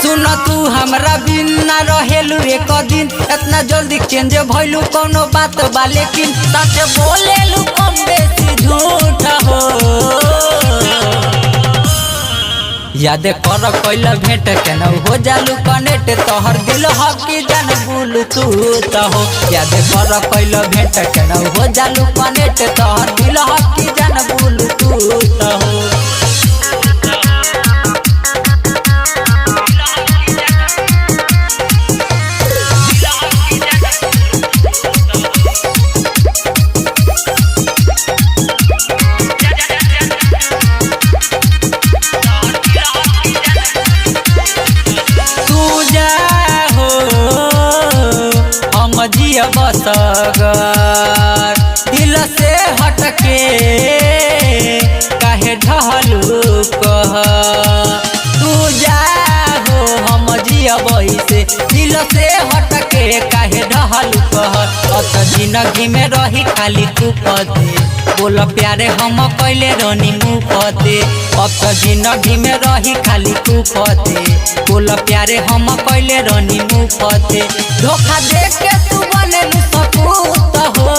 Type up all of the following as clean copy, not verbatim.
सुन तू हमरा बिन ना रहेलू एक दिन, इतना जल्दी चेंज भइलू कोनो बात बा, लेकिन सच बोलेलू कम बेसी झूठ हो। याद कर कैला भेंट केना हो जालू कनेक्ट, तोहर दिल हकी जान बुलू तू हो। याद कर कैला भेंट केना हो जालू कनेक्ट, तोहर दिल हकी जान बुलू तू हो। जिया बसगर दिल से हटके काहे ढहलू कह, तू जा हो हम जिया से दिल से हटके काहे ढहलू कह। अब तो जिंदगी में रही खाली तू पते, बोल प्यारे हम कैले रनी मुफते। अब तो जिंदगी में रही खाली तू पते, बोल प्यारे हम कैले रनी मुफते। धोखा दे के तू बनेलू सपूत हो।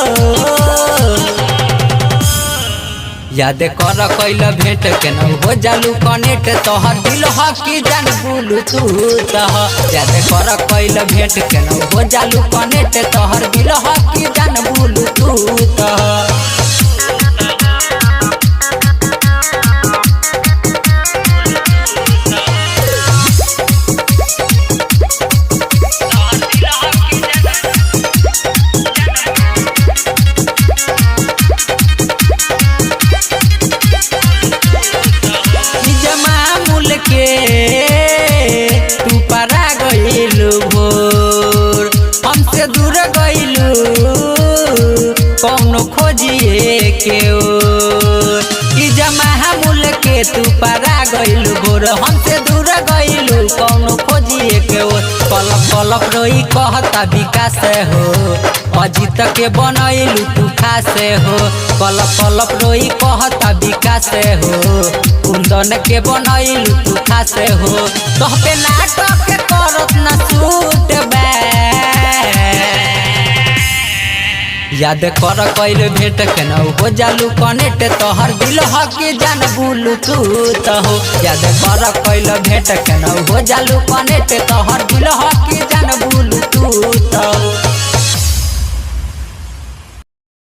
याद कर कैला भेंट केना हो जालू कनेक्ट, तोहर दिल हकी जान बुलू तू हो। याद कर कैला भेंट केना हो जालू कनेक्ट, तोहर दिल हकी जान बुलू तू हो। तू परा गइलू भोर, हमसे दूर गइलू कौनो खोजिए के ओर। ई जमा मुल के तू परा गइलू भोर, हमसे दूर गइलू कौनो खोजिए के ओर। पलक पलक रोई कहता विकास हो, अजीत के बनैलू तू खास हो। पलक पलक रोई कहता विकास हो, कुंदन के बनैलू तू खास हो। तोहपे नाटक करत ना सूट बा। याद कर कैल भेंट केना हो जालू कनेक्ट, तोहर दिल हकी जान बुलू तू हो। याद कर कैल भेंट केना हो जालू कनेक्ट, तोहर दिल हकी